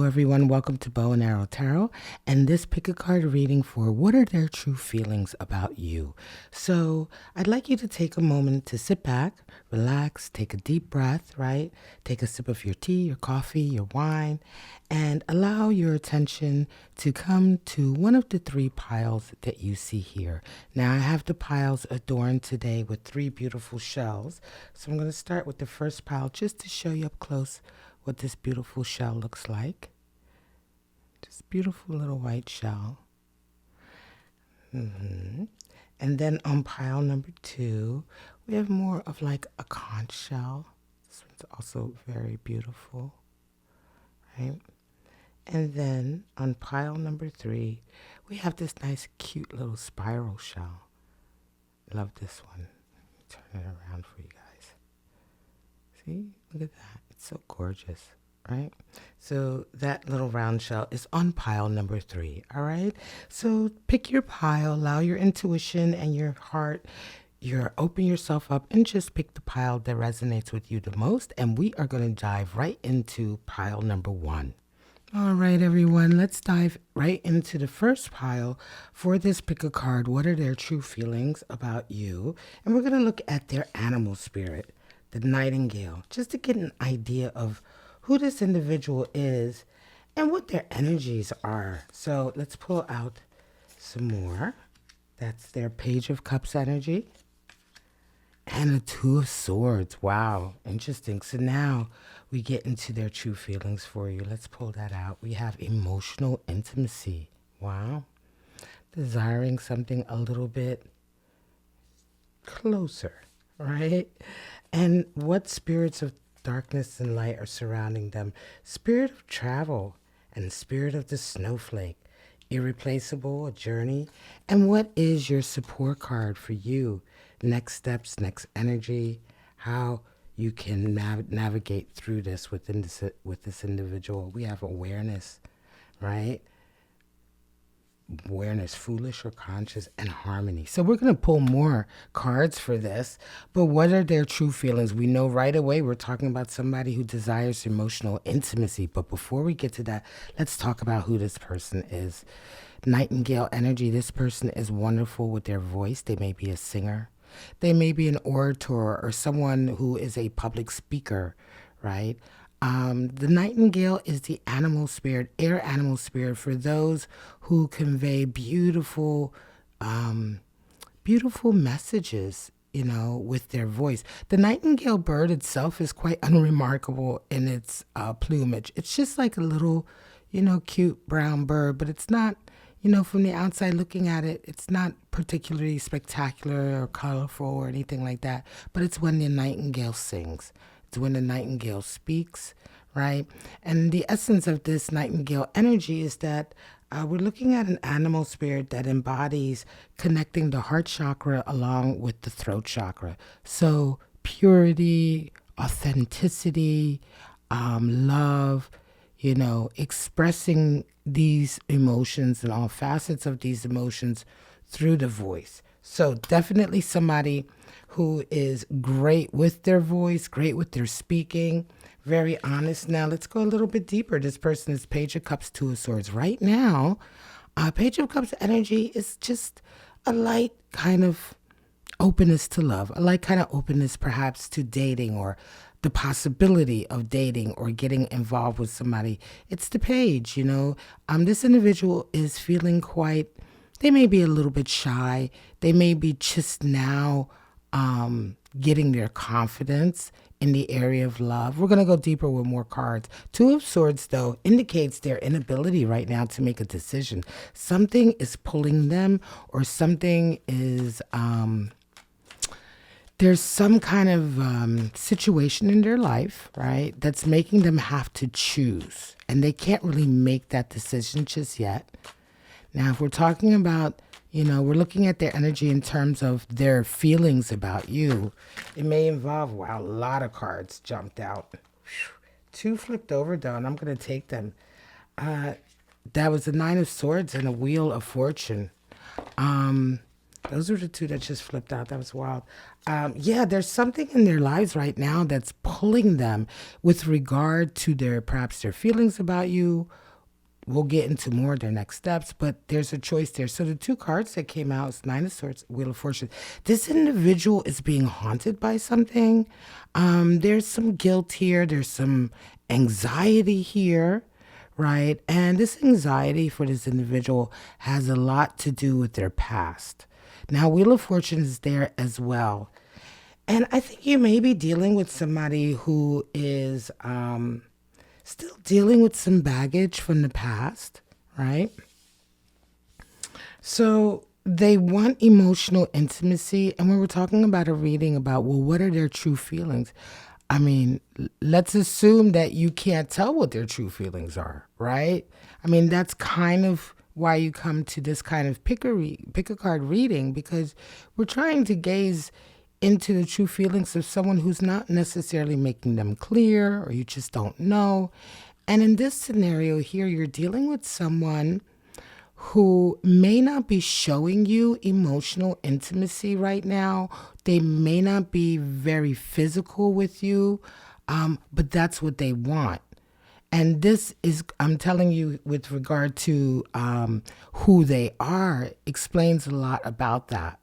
everyone. Welcome to Bow and Arrow Tarot. And this pick a card reading for what are their true feelings about you. So I'd like you to take a moment to sit back, relax, take a deep breath, right? Take a sip of your tea, your coffee, your wine, and allow your attention to come to one of the three piles that you see here. Now I have the piles adorned today with three beautiful shells. So I'm going to start with the first pile just to show you up close what this beautiful shell looks like. Just beautiful little white shell. And then on pile number 2, we have more of like a conch shell. This one's also very beautiful, right? And then on pile number 3, we have this nice cute little spiral shell. Love this one. Turn it around for you guys. See, look at that. It's so gorgeous, right? So that little round shell is on pile number 3, all right? So pick your pile, allow your intuition and your heart, open yourself up and just pick the pile that resonates with you the most. And we are going to dive right into pile number 1. All right, everyone, let's dive right into the first pile for this pick a card. What are their true feelings about you? And we're going to look at their animal spirit, the nightingale, just to get an idea of who this individual is and what their energies are. So let's pull out some more. That's their Page of Cups energy and a Two of Swords. Wow, interesting. So now we get into their true feelings for you. Let's pull that out. We have emotional intimacy. Wow. Desiring something a little bit closer, right? And what spirits of darkness and light are surrounding them? Spirit of travel and spirit of the snowflake. Irreplaceable, a journey. And what is your support card for you? Next steps, next energy, how you can navigate through this with this individual. We have awareness, right? Awareness, foolish or conscious, and harmony. So we're going to pull more cards for this, but what are their true feelings? We know right away we're talking about somebody who desires emotional intimacy, but before we get to that, let's talk about who this person is. Nightingale energy. This person is wonderful with their voice. They may be a singer. They may be an orator or someone who is a public speaker, right? The nightingale is the animal spirit, air animal spirit, for those who convey beautiful, beautiful messages, with their voice. The nightingale bird itself is quite unremarkable in its plumage. It's just like a little, cute brown bird, but it's not, from the outside looking at it, it's not particularly spectacular or colorful or anything like that. But it's when the nightingale sings. It's when the nightingale speaks, right? And the essence of this nightingale energy is that we're looking at an animal spirit that embodies connecting the heart chakra along with the throat chakra. So purity, authenticity, love, expressing these emotions and all facets of these emotions through the voice. So definitely somebody who is great with their voice, great with their speaking, very honest. Now let's go a little bit deeper. This person is Page of Cups, Two of Swords. Right now, Page of Cups energy is just a light kind of openness to love, a light kind of openness perhaps to dating or the possibility of dating or getting involved with somebody. It's the page, this individual is feeling they may be a little bit shy. They may be just now getting their confidence in the area of love. We're going to go deeper with more cards. Two of Swords, though, indicates their inability right now to make a decision. Something is pulling them, or something is there's some kind of situation in their life, right, that's making them have to choose. And they can't really make that decision just yet. Now, if we're talking about, we're looking at their energy in terms of their feelings about you, it may involve, wow, a lot of cards jumped out. Whew. 2 flipped over, though, and I'm going to take them. That was the Nine of Swords and a Wheel of Fortune. Those are the two that just flipped out. That was wild. Yeah, there's something in their lives right now that's pulling them with regard to their perhaps their feelings about you. We'll get into more of their next steps, but there's a choice there. So the two cards that came out is Nine of Swords, Wheel of Fortune. This individual is being haunted by something. There's some guilt here. There's some anxiety here, right? And this anxiety for this individual has a lot to do with their past. Now, Wheel of Fortune is there as well. And I think you may be dealing with somebody who is still dealing with some baggage from the past, right? So they want emotional intimacy. And when we're talking about a reading about, well, what are their true feelings? I mean, let's assume that you can't tell what their true feelings are, right? I mean, that's kind of why you come to this kind of pick a card reading, because we're trying to gaze into the true feelings of someone who's not necessarily making them clear, or you just don't know. And in this scenario here, you're dealing with someone who may not be showing you emotional intimacy right now. They may not be very physical with you, but that's what they want. And this is, I'm telling you, with regard to who they are, explains a lot about that.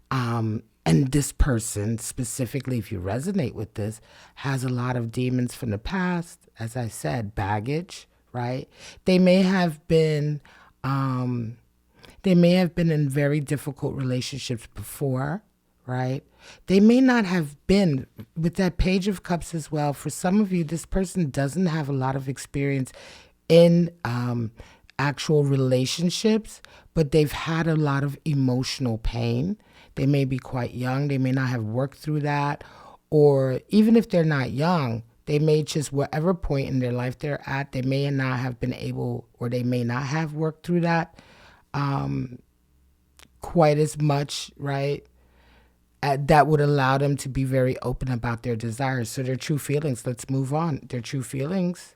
And this person, specifically, if you resonate with this, has a lot of demons from the past. As I said, baggage, right? They may have been, they may have been in very difficult relationships before, right? They may not have been with that Page of Cups as well. For some of you, this person doesn't have a lot of experience in actual relationships, but they've had a lot of emotional pain. They may be quite young. They may not have worked through that. Or even if they're not young, they may just, whatever point in their life they're at, they may not have been able, or they may not have worked through that quite as much, right? That would allow them to be very open about their desires. So their true feelings, let's move on. Their true feelings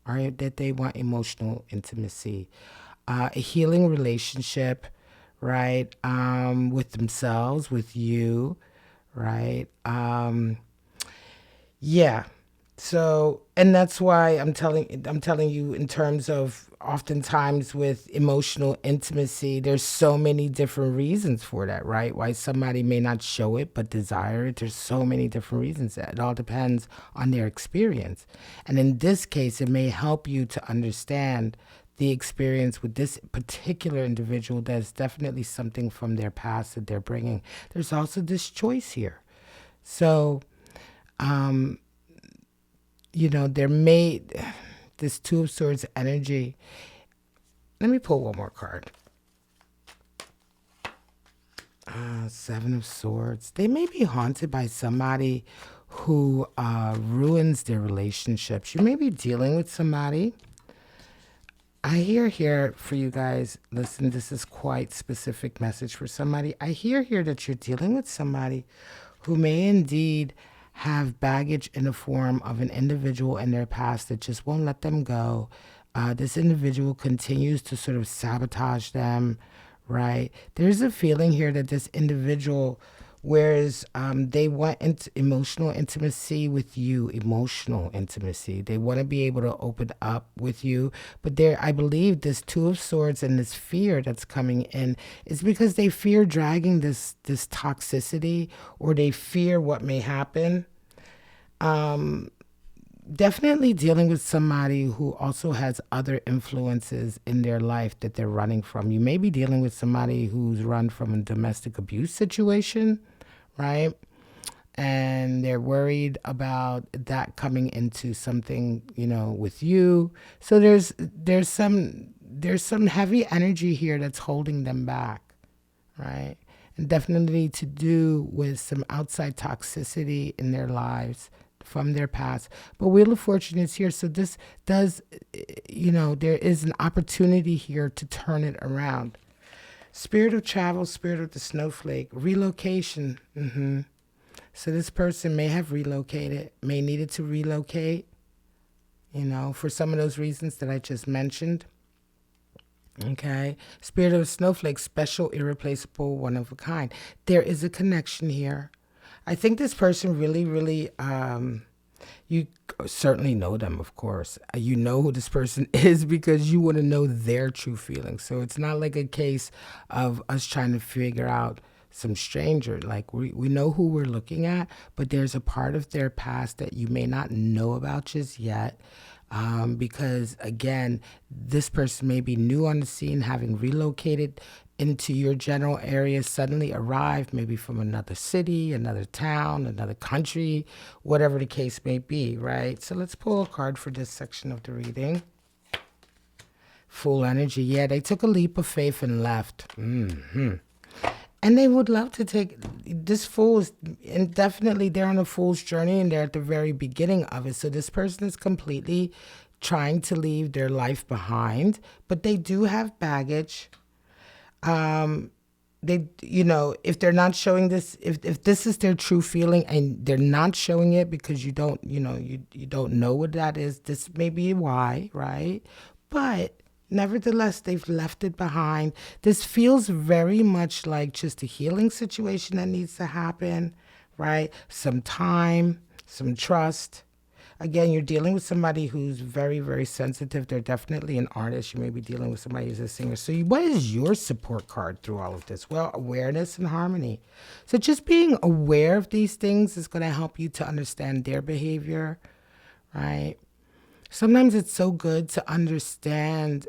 are that they want emotional intimacy, a healing relationship, right? With themselves, with you, right? Yeah. So, and that's why I'm telling you in terms of oftentimes with emotional intimacy, there's so many different reasons for that, right? Why somebody may not show it but desire it. There's so many different reasons. It all depends on their experience. And in this case, it may help you to understand the experience with this particular individual. There's definitely something from their past that they're bringing. There's also this choice here. So, there may, this Two of Swords energy. Let me pull one more card. Seven of Swords. They may be haunted by somebody who ruins their relationships. You may be dealing with somebody. I hear here for you guys, listen, this is quite specific message for somebody. I hear here that you're dealing with somebody who may indeed have baggage in the form of an individual in their past that just won't let them go. This individual continues to sort of sabotage them, right? There's a feeling here that this individual, whereas they want emotional intimacy with you, emotional intimacy. They want to be able to open up with you. But there, I believe this Two of Swords and this fear that's coming in is because they fear dragging this toxicity, or they fear what may happen. Definitely dealing with somebody who also has other influences in their life that they're running from. You may be dealing with somebody who's run from a domestic abuse situation, right? And they're worried about that coming into something, with you. So there's some heavy energy here that's holding them back, right? And definitely to do with some outside toxicity in their lives from their past. But Wheel of Fortune is here. So this does, there is an opportunity here to turn it around. Spirit of travel, spirit of the snowflake, relocation. So this person may have relocated, may needed to relocate, for some of those reasons that I just mentioned. Okay. Spirit of a snowflake, special, irreplaceable, one of a kind. There is a connection here. I think this person really, really, you certainly know them, of course. You know who this person is because you want to know their true feelings. So it's not like a case of us trying to figure out some stranger. Like we know who we're looking at, but there's a part of their past that you may not know about just yet. Because again, this person may be new on the scene, having relocated into your general area, suddenly arrived, maybe from another city, another town, another country, whatever the case may be, right? So let's pull a card for this section of the reading. Full energy. Yeah, they took a leap of faith and left. And they would love to take this fool's, and definitely they're on a fool's journey and they're at the very beginning of it. So this person is completely trying to leave their life behind, but they do have baggage. They, if they're not showing this, if this is their true feeling and they're not showing it because you don't, you don't know what that is, this may be why, right? But nevertheless, they've left it behind. This feels very much like just a healing situation that needs to happen, right? Some time, some trust. Again, you're dealing with somebody who's very, very sensitive. They're definitely an artist. You may be dealing with somebody who's a singer. So what is your support card through all of this? Well, awareness and harmony. So just being aware of these things is going to help you to understand their behavior, right? Sometimes it's so good to understand,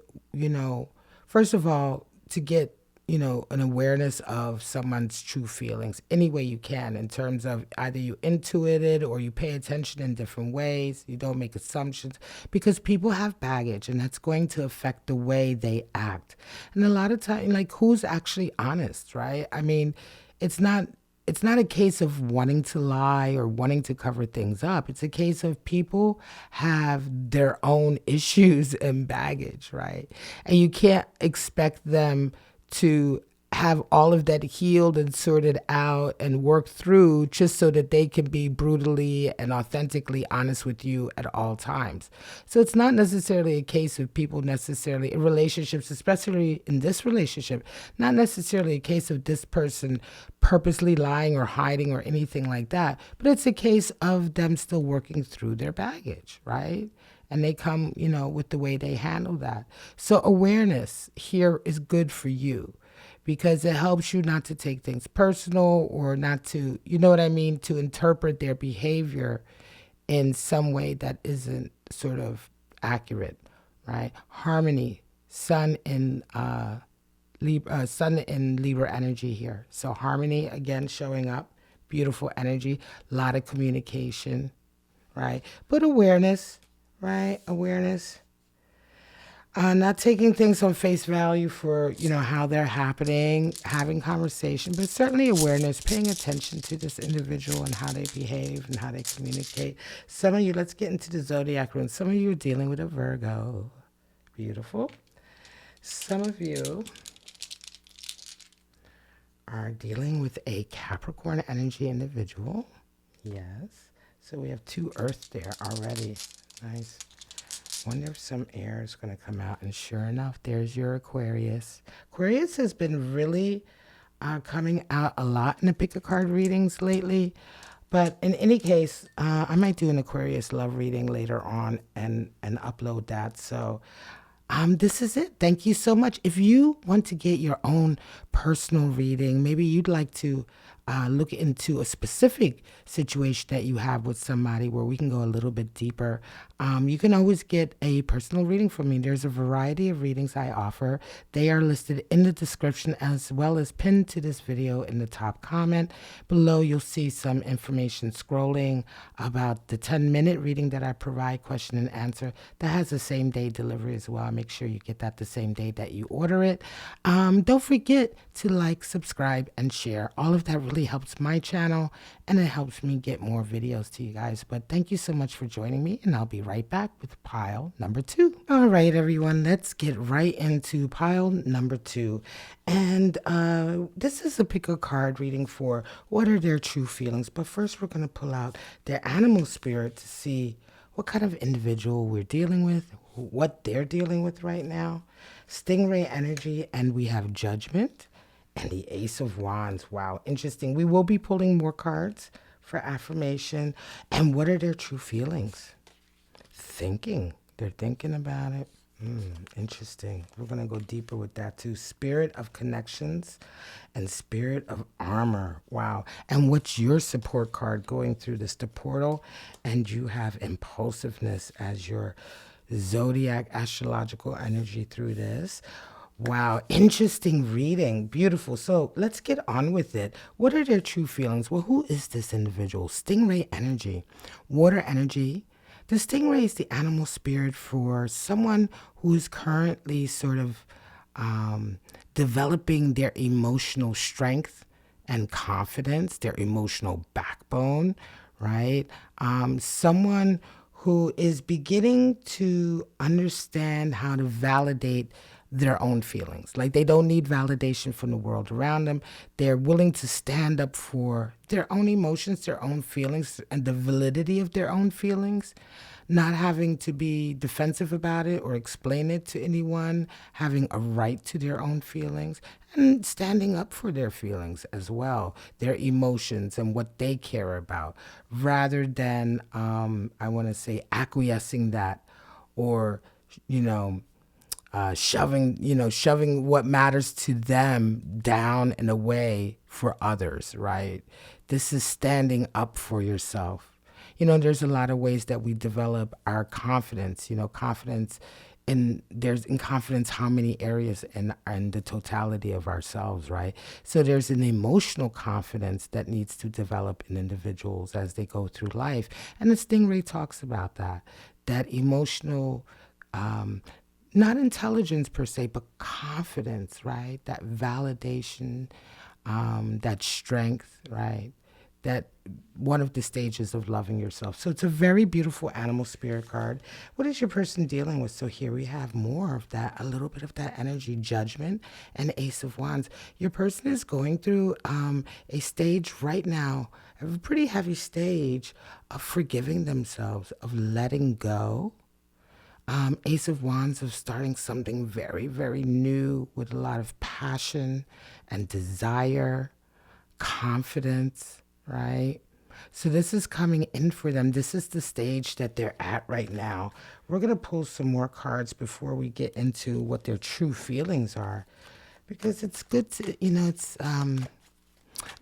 first of all, to get, an awareness of someone's true feelings any way you can, in terms of either you intuit it or you pay attention in different ways. You don't make assumptions because people have baggage and that's going to affect the way they act. And a lot of times, like, who's actually honest, right? I mean, it's not a case of wanting to lie or wanting to cover things up. It's a case of people have their own issues and baggage, right? And you can't expect them to have all of that healed and sorted out and worked through just so that they can be brutally and authentically honest with you at all times. So it's not necessarily a case of people necessarily in relationships, especially in this relationship, not necessarily a case of this person purposely lying or hiding or anything like that, but it's a case of them still working through their baggage, right? And they come, with the way they handle that. So awareness here is good for you because it helps you not to take things personal or not to, to interpret their behavior in some way that isn't sort of accurate, right? Harmony, sun in Libra energy here. So harmony, again, showing up, beautiful energy, a lot of communication, right? But awareness, right? Awareness. Not taking things on face value for, how they're happening, having conversation, but certainly awareness, paying attention to this individual and how they behave and how they communicate. Some of you, let's get into the zodiac rune. Some of you are dealing with a Virgo. Beautiful. Some of you are dealing with a Capricorn energy individual. Yes. So we have 2 earth there already. Nice. Wonder if some air is going to come out. And sure enough, there's your Aquarius. Aquarius has been really coming out a lot in the pick a card readings lately. But in any case, I might do an Aquarius love reading later on and upload that. So this is it. Thank you so much. If you want to get your own personal reading, maybe you'd like to look into a specific situation that you have with somebody where we can go a little bit deeper, you can always get a personal reading from me. There's a variety of readings I offer. They are listed in the description as well as pinned to this video in the top comment. Below, you'll see some information scrolling about the 10-minute reading that I provide, question and answer, that has the same day delivery as well. I make sure you get that the same day that you order it. Don't forget to like, subscribe, and share. All of that really helps my channel and it helps me get more videos to you guys. But thank you so much for joining me, and I'll be right back with pile number 2. All right, everyone, let's get right into pile number 2. And this is a pick a card reading for what are their true feelings. But first, we're going to pull out their animal spirit to see what kind of individual we're dealing with, what they're dealing with right now. Stingray energy, and we have Judgment and the Ace of Wands. Wow, interesting. We will be pulling more cards for affirmation. And what are their true feelings? Thinking. They're thinking about it. Interesting. We're going to go deeper with that too. Spirit of connections and spirit of armor. Wow. And what's your support card going through this? The portal. And you have impulsiveness as your zodiac astrological energy through this. Wow, interesting reading. Beautiful. So let's get on with it. What are their true feelings? Well, who is this individual? Stingray energy, water energy. The stingray is the animal spirit for someone who is currently sort of developing their emotional strength and confidence, their emotional backbone, right? Someone who is beginning to understand how to validate their own feelings. Like they don't need validation from the world around them. They're willing to stand up for their own emotions, their own feelings, and the validity of their own feelings, not having to be defensive about it or explain it to anyone, having a right to their own feelings, and standing up for their feelings as well, their emotions and what they care about, rather than, I want to say, acquiescing that or, shoving what matters to them down and away for others, right? This is standing up for yourself. There's a lot of ways that we develop our confidence, confidence in confidence, how many areas in the totality of ourselves, right? So there's an emotional confidence that needs to develop in individuals as they go through life. And the Stingray talks about that emotional, not intelligence per se, but confidence, right? That validation, that strength, right? That one of the stages of loving yourself. So it's a very beautiful animal spirit card. What is your person dealing with? So here we have more of that, a little bit of that energy, Judgment and Ace of Wands. Your person is going through a stage right now, a pretty heavy stage of forgiving themselves, of letting go. Ace of Wands, of starting something very, very new with a lot of passion and desire, confidence, right? So this is coming in for them. This is the stage that they're at right now. We're going to pull some more cards before we get into what their true feelings are, because it's good to, it's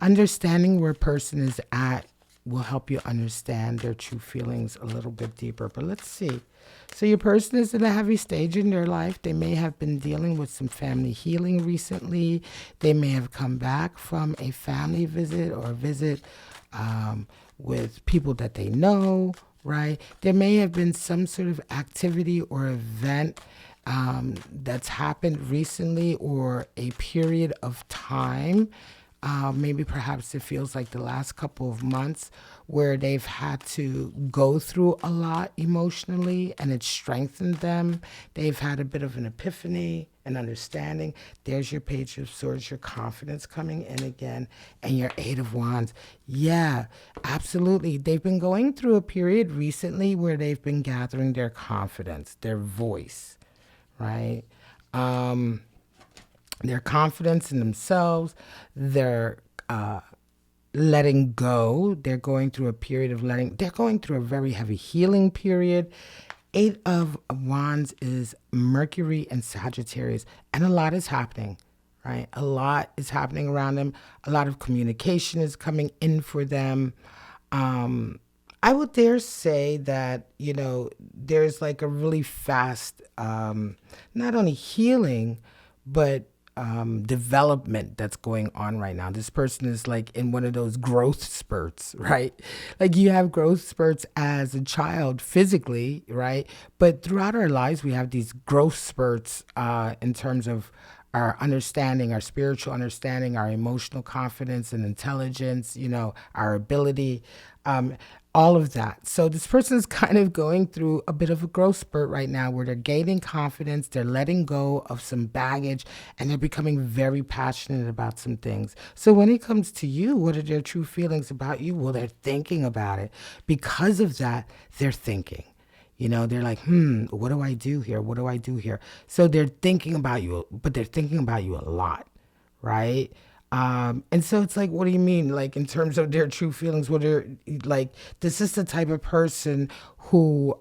understanding where a person is at will help you understand their true feelings a little bit deeper. But let's see. So your person is in a heavy stage in their life. They may have been dealing with some family healing recently. They may have come back from a family visit or a visit with people that they know, right? There may have been some sort of activity or event that's happened recently, or a period of time. Maybe perhaps it feels like the last couple of months where they've had to go through a lot emotionally, and it's strengthened them. They've had a bit of an epiphany, an understanding. There's your Page of Swords, your confidence coming in again, and your Eight of Wands. Yeah, absolutely. They've been going through a period recently where they've been gathering their confidence, their voice, right? Their confidence in themselves, their letting go. They're going through a period of they're going through a very heavy healing period. Eight of Wands is Mercury and Sagittarius, and a lot is happening, right? A lot is happening around them. A lot of communication is coming in for them. I would dare say that, there's like a really fast, not only healing, but development that's going on right now. This person is like in one of those growth spurts, right? Like you have growth spurts as a child physically, right? But throughout our lives, we have these growth spurts in terms of our understanding, our spiritual understanding, our emotional confidence and intelligence, our ability, all of that. So this person is kind of going through a bit of a growth spurt right now where they're gaining confidence, they're letting go of some baggage, and they're becoming very passionate about some things. So when it comes to you, what are their true feelings about you? Well, they're thinking about it. Because of that, they're thinking. You know, they're like, what do I do here? What do I do here? So they're thinking about you, but they're thinking about you a lot, right? And so it's like, what do you mean? Like, in terms of their true feelings, what are, like, this is the type of person who,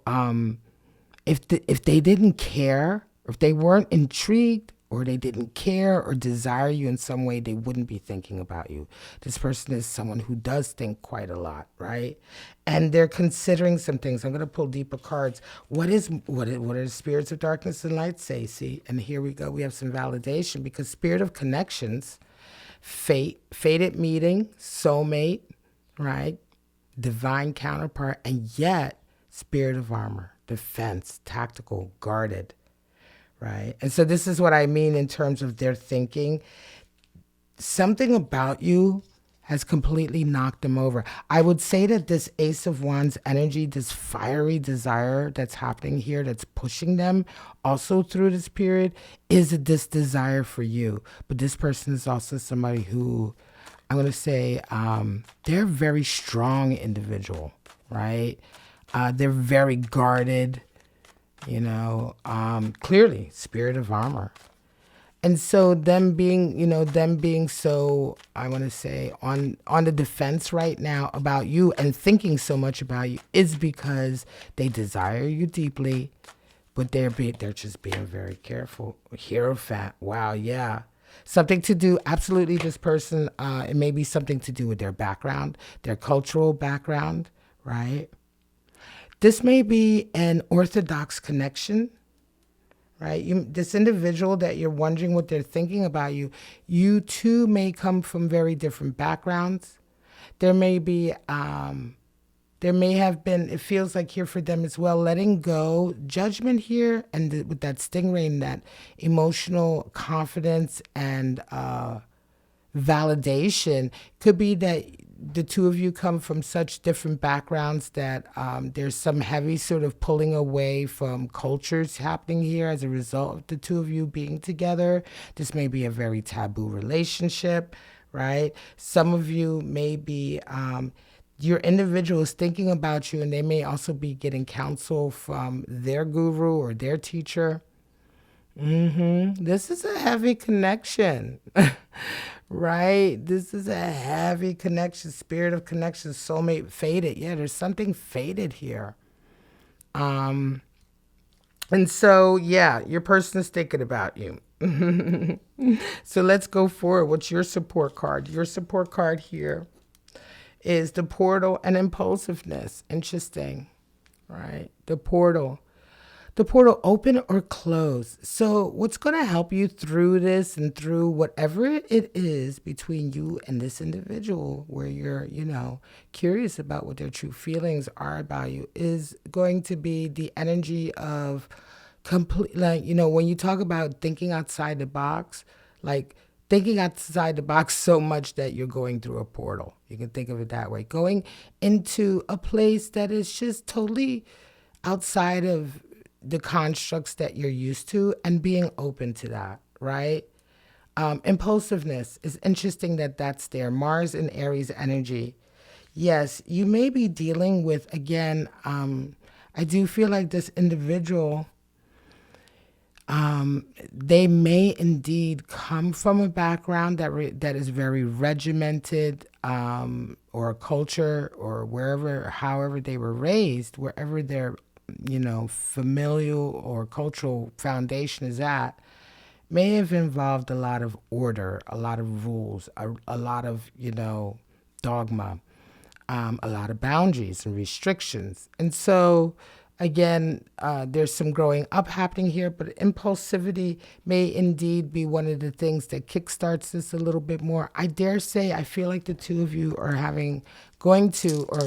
if they didn't care, if they weren't intrigued, or they didn't care or desire you in some way, they wouldn't be thinking about you. This person is someone who does think quite a lot, right? And they're considering some things. I'm going to pull deeper cards. What are the spirits of darkness and light say? See, and here we go. We have some validation because spirit of connections, fate, fated meeting, soulmate, right? Divine counterpart, and yet spirit of armor, defense, tactical, guarded, right? And so this is what I mean in terms of their thinking. Something about you has completely knocked them over. I would say that this Ace of Wands energy, this fiery desire that's happening here, that's pushing them also through this period, is this desire for you. But this person is also somebody who, I'm going to say, they're a very strong individual, right? They're very guarded, you know, clearly spirit of armor. And so them being, them being so, I want to say, on the defense right now about you and thinking so much about you is because they desire you deeply, but they're just being very careful. Hierophant, wow, yeah. Something to do, absolutely, this person, it may be something to do with their background, their cultural background, right? This may be an orthodox connection, right? This individual that you're wondering what they're thinking about you, you too may come from very different backgrounds. There may be, there may have been, it feels like here for them as well, letting go, judgment here, and with that stingray and that emotional confidence and validation could be that the two of you come from such different backgrounds that there's some heavy sort of pulling away from cultures happening here as a result of the two of you being together. This may be a very taboo relationship, right? Some of you may be, your individual is thinking about you, and they may also be getting counsel from their guru or their teacher. This is a heavy connection, right? This is a heavy connection, spirit of connection, soulmate, fated. Yeah, there's something fated here. And so, yeah, your person is thinking about you. So let's go forward. What's your support card? Your support card here is the portal and impulsiveness. Interesting, right? The portal. The portal open or close. So what's going to help you through this and through whatever it is between you and this individual where you're, curious about what their true feelings are about you is going to be the energy of complete, like, when you talk about thinking outside the box, like thinking outside the box so much that you're going through a portal. You can think of it that way. Going into a place that is just totally outside of the constructs that you're used to and being open to that, right? Impulsiveness is interesting that that's there. Mars and Aries energy. Yes, you may be dealing with, again, I do feel like this individual, they may indeed come from a background that is very regimented, or a culture or wherever, however they were raised, wherever their familial or cultural foundation is at, may have involved a lot of order, a lot of rules, a lot of, dogma, a lot of boundaries and restrictions. And so, again, there's some growing up happening here, but impulsivity may indeed be one of the things that kickstarts this a little bit more. I dare say, I feel like the two of you are going to, or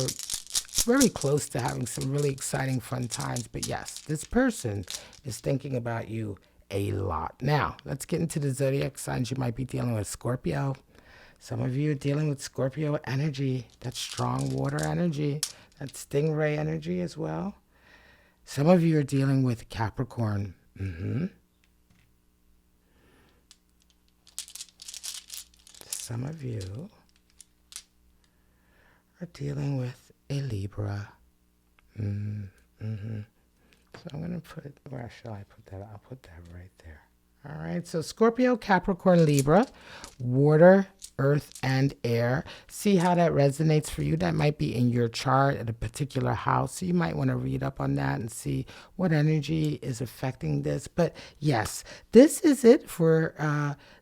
very close to having some really exciting, fun times. But yes, this person is thinking about you a lot. Now, let's get into the zodiac signs you might be dealing with. Scorpio. Some of you are dealing with Scorpio energy, that strong water energy, that stingray energy as well. Some of you are dealing with Capricorn. Some of you are dealing with a Libra. So I'm going to put, where shall I put that? I'll put that right there. All right, so Scorpio, Capricorn, Libra, water, earth, and air. See how that resonates for you. That might be in your chart at a particular house. So you might want to read up on that and see what energy is affecting this. But yes, this is it for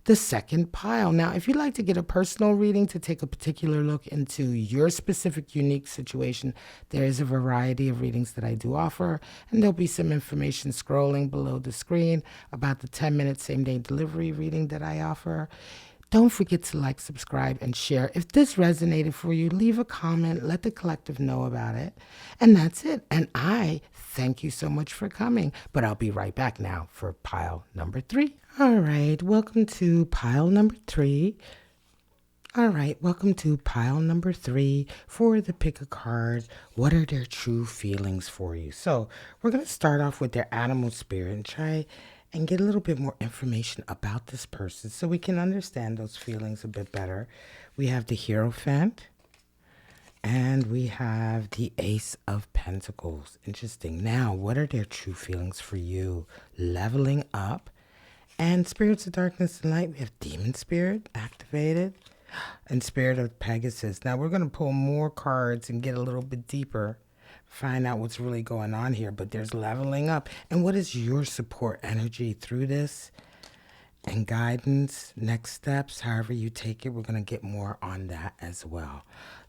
the second pile. Now, if you'd like to get a personal reading to take a particular look into your specific unique situation, there is a variety of readings that I do offer, and there'll be some information scrolling below the screen about the 10-minute same-day delivery reading that I offer. Don't forget to like, subscribe, and share. If this resonated for you, leave a comment. Let the collective know about it. And that's it. And I thank you so much for coming. But I'll be right back now for pile number 3. All right. Welcome to pile number 3. All right, welcome to pile number 3 for the pick a card. What are their true feelings for you? So we're going to start off with their animal spirit and try and get a little bit more information about this person so we can understand those feelings a bit better. We have the Hierophant and we have the Ace of Pentacles. Interesting. Now, what are their true feelings for you? Leveling up. And Spirits of Darkness and Light, we have Demon Spirit activated and Spirit of Pegasus. Now we're going to pull more cards and get a little bit deeper, find out what's really going on here. But there's leveling up. And what is your support energy through this? And guidance, next steps, however you take it. We're going to get more on that as well.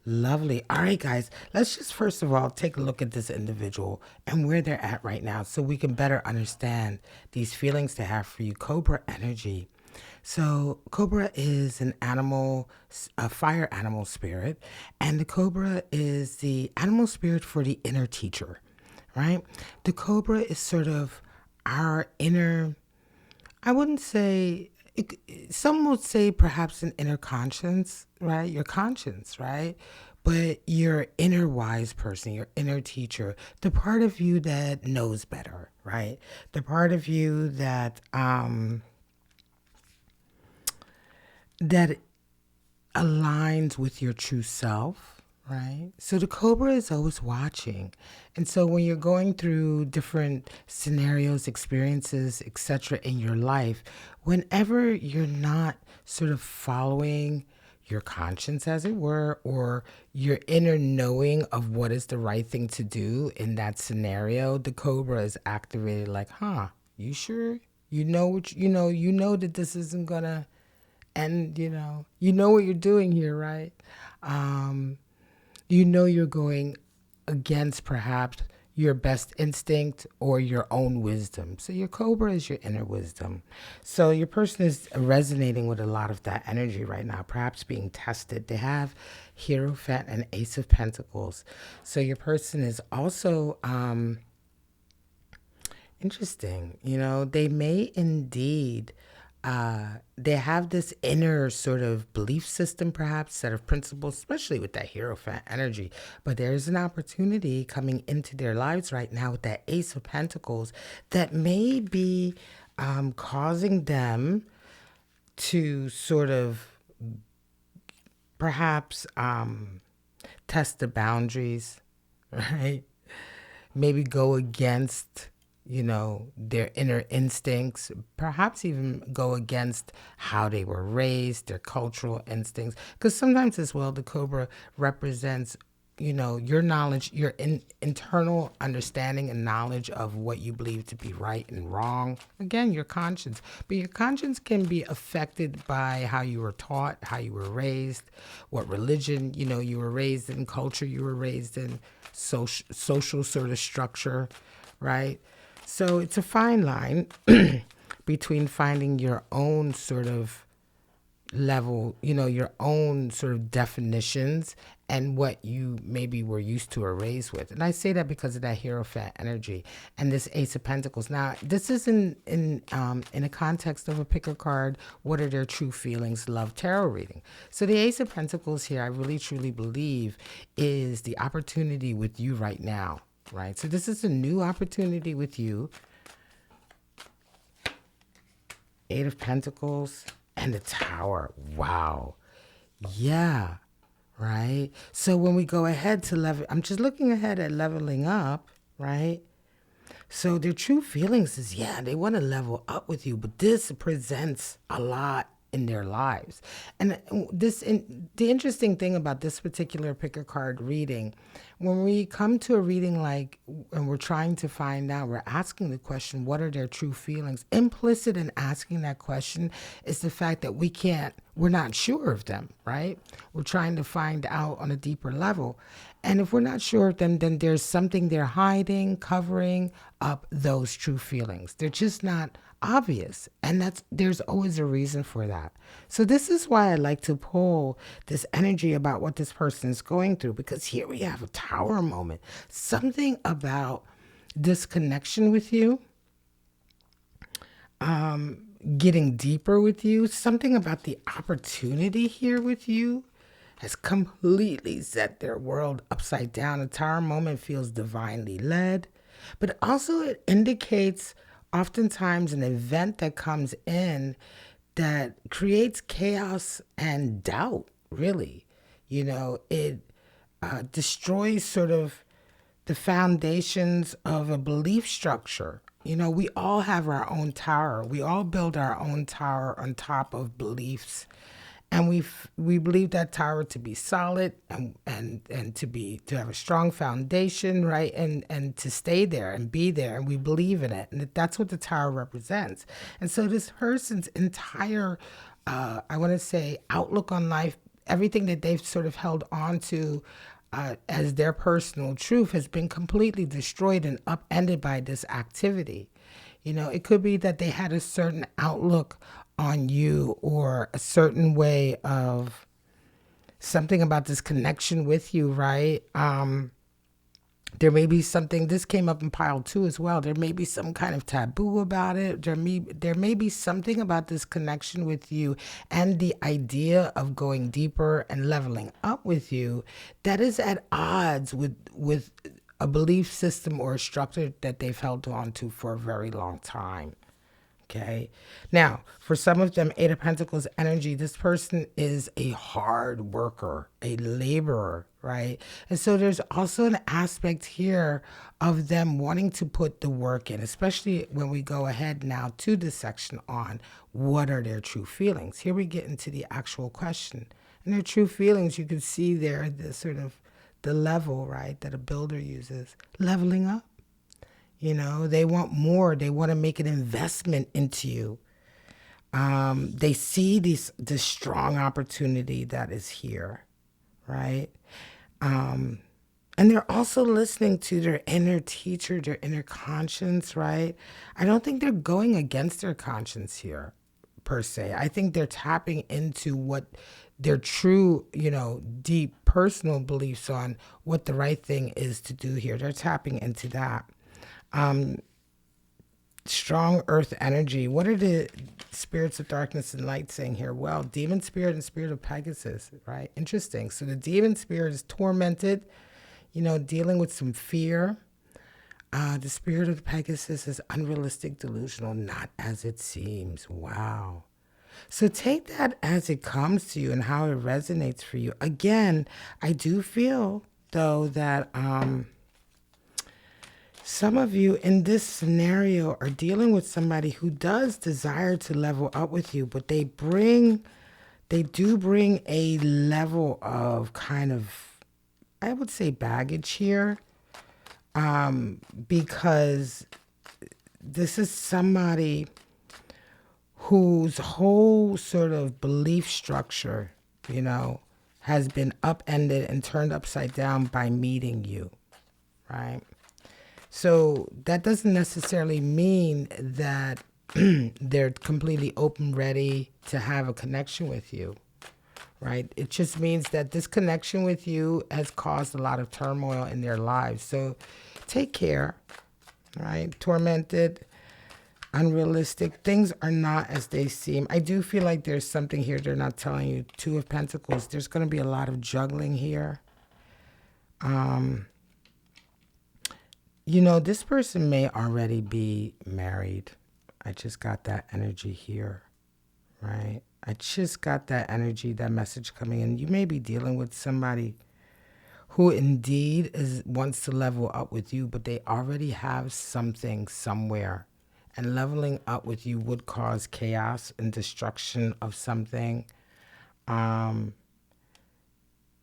Lovely. All right, guys, let's just first of all take a look at this individual and where they're at right now so we can better understand these feelings they have for you. Cobra energy. So Cobra is an animal, a fire animal spirit, and the Cobra is the animal spirit for the inner teacher, right? The Cobra is sort of our inner, I wouldn't say, some would say perhaps an inner conscience, right? Your conscience, right? But your inner wise person, your inner teacher, the part of you that knows better, right? The part of you that that aligns with your true self, right? So the Cobra is always watching. And so when you're going through different scenarios, experiences, etc. in your life, whenever you're not sort of following your conscience, as it were, or your inner knowing of what is the right thing to do in that scenario, the Cobra is activated like, you sure? You know what you know that this isn't gonna, and you know what you're doing here, right? You're going against perhaps your best instinct or your own wisdom. So your Cobra is your inner wisdom. So your person is resonating with a lot of that energy right now, perhaps being tested. They have Hierophant and Ace of Pentacles. So your person is also interesting. They may indeed they have this inner sort of belief system, perhaps, set of principles, especially with that Hierophant energy. But there's an opportunity coming into their lives right now with that Ace of Pentacles that may be causing them to sort of perhaps test the boundaries, right? Maybe go against their inner instincts, perhaps even go against how they were raised, their cultural instincts. Because sometimes as well, the Cobra represents, your knowledge, your internal understanding and knowledge of what you believe to be right and wrong. Again, your conscience. But your conscience can be affected by how you were taught, how you were raised, what religion, you were raised in, culture you were raised in, social sort of structure, right? So it's a fine line between finding your own sort of level, your own sort of definitions and what you maybe were used to or raised with. And I say that because of that Hierophant energy and this Ace of Pentacles. Now, this is in a context of a picker card. What are their true feelings? Love tarot reading. So the Ace of Pentacles here, I really truly believe, is the opportunity with you right now. Right? So this is a new opportunity with you. Eight of Pentacles and the Tower. Wow. Yeah. Right? So when we go ahead to level, I'm just looking ahead at leveling up, right? So their true feelings is, yeah, they want to level up with you, but this presents a lot in their lives. And the interesting thing about this particular pick a card reading, when we come to a reading like, and we're trying to find out, we're asking the question, what are their true feelings? Implicit in asking that question is the fact that we're not sure of them, right? We're trying to find out on a deeper level. And if we're not sure of them, then there's something they're hiding, covering up those true feelings. They're just not obvious. And there's always a reason for that. So this is why I like to pull this energy about what this person is going through, because here we have a tower moment. Something about this connection with you, getting deeper with you, something about the opportunity here with you has completely set their world upside down. A tower moment feels divinely led, but also it indicates oftentimes an event that comes in that creates chaos and doubt, really. It destroys sort of the foundations of a belief structure. We all have our own tower. We all build our own tower on top of beliefs. And we believe that tower to be solid and to have a strong foundation, right? And to stay there and be there, and we believe in it. And that's what the tower represents. And so this person's entire I want to say outlook on life, everything that they've sort of held on to as their personal truth has been completely destroyed and upended by this activity. It could be that they had a certain outlook on you or a certain way of something about this connection with you, right? There may be something, this came up in pile 2 as well. There may be some kind of taboo about it. There may be something about this connection with you and the idea of going deeper and leveling up with you that is at odds with a belief system or a structure that they've held on to for a very long time. Okay. Now, for some of them, Eight of Pentacles energy, this person is a hard worker, a laborer, right? And so there's also an aspect here of them wanting to put the work in, especially when we go ahead now to this section on what are their true feelings. Here we get into the actual question. And their true feelings, you can see there the sort of the level, right, that a builder uses, leveling up. They want more. They want to make an investment into you. They see this strong opportunity that is here, right? And they're also listening to their inner teacher, their inner conscience, right? I don't think they're going against their conscience here, per se. I think they're tapping into what their true, deep personal beliefs on what the right thing is to do here. They're tapping into that. Strong earth energy. What are the spirits of darkness and light saying here? Well, demon spirit and spirit of Pegasus, right? Interesting. So the demon spirit is tormented, dealing with some fear. The spirit of Pegasus is unrealistic, delusional, not as it seems. Wow. So take that as it comes to you and how it resonates for you. Again, I do feel, though, that some of you in this scenario are dealing with somebody who does desire to level up with you, but they do bring a level of kind of, I would say, baggage here, because this is somebody whose whole sort of belief structure, has been upended and turned upside down by meeting you, right? So that doesn't necessarily mean that they're completely open, ready to have a connection with you, right? It just means that this connection with you has caused a lot of turmoil in their lives. So take care, right? Tormented, unrealistic. Things are not as they seem. I do feel like there's something here they're not telling you. Two of Pentacles. There's going to be a lot of juggling here. This person may already be married. I just got that energy here, right? I just got that energy, that message coming in. You may be dealing with somebody who indeed wants to level up with you, but they already have something somewhere. And leveling up with you would cause chaos and destruction of something. Um,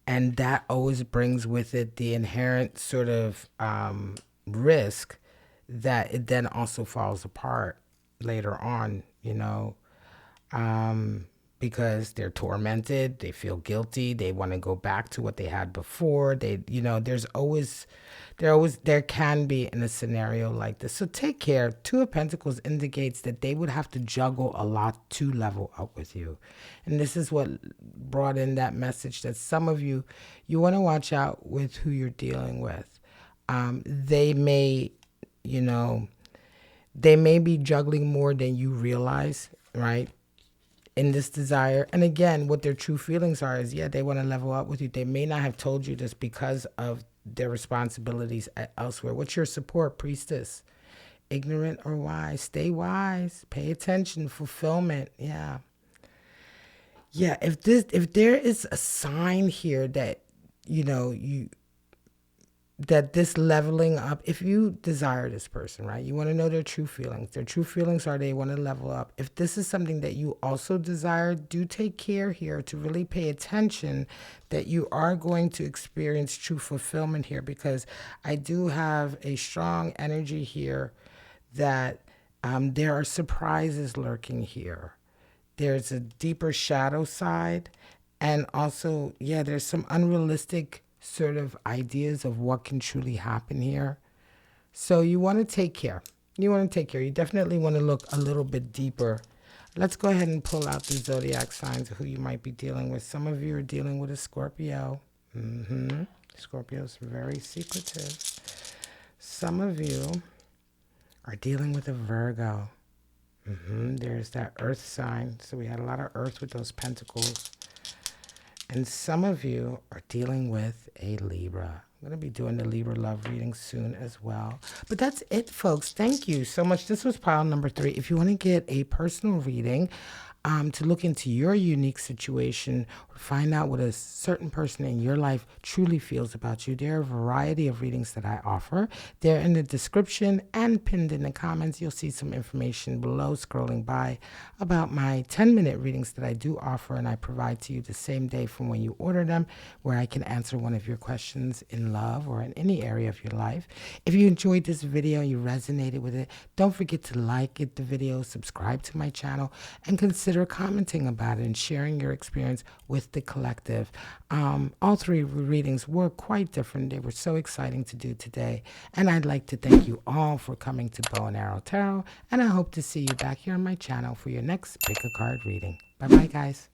and that always brings with it the inherent sort of risk that it then also falls apart later on, um, because they're tormented, they feel guilty, they want to go back to what they had before. There can be in a scenario like this. So take care. Two of Pentacles indicates that they would have to juggle a lot to level up with you. And this is what brought in that message that some of you want to watch out with who you're dealing with. They may, they may be juggling more than you realize, right? In this desire. And again, what their true feelings are is, yeah, they want to level up with you. They may not have told you this because of their responsibilities elsewhere. What's your support, Priestess? Ignorant or wise? Stay wise. Pay attention. Fulfillment. Yeah. Yeah. If there is a sign here that, that this leveling up, if you desire this person, right, you want to know their true feelings. Their true feelings are they want to level up. If this is something that you also desire, do take care here to really pay attention that you are going to experience true fulfillment here, because I do have a strong energy here that there are surprises lurking here. There's a deeper shadow side, and also, yeah, there's some unrealistic sort of ideas of what can truly happen here. So you want to take care. You definitely want to look a little bit deeper. Let's go ahead and pull out the zodiac signs of who you might be dealing with. Some of you are dealing with a Scorpio. Scorpio's very secretive. Some of you are dealing with a Virgo. There's that earth sign. So we had a lot of earth with those pentacles. And some of you are dealing with a Libra. I'm going to be doing the Libra love reading soon as well. But that's it, folks. Thank you so much. This was pile number 3. If you want to get a personal reading, to look into your unique situation or find out what a certain person in your life truly feels about you, there are a variety of readings that I offer. They're in the description and pinned in the comments. You'll see some information below scrolling by about my 10-minute readings that I do offer and I provide to you the same day from when you order them, where I can answer one of your questions in love or in any area of your life. If you enjoyed this video and you resonated with it, don't forget to like the video, subscribe to my channel, and consider commenting about it and sharing your experience with the collective. All 3 readings were quite different. They were so exciting to do today. And I'd like to thank you all for coming to Bow and Arrow Tarot. And I hope to see you back here on my channel for your next Pick a Card reading. Bye-bye, guys.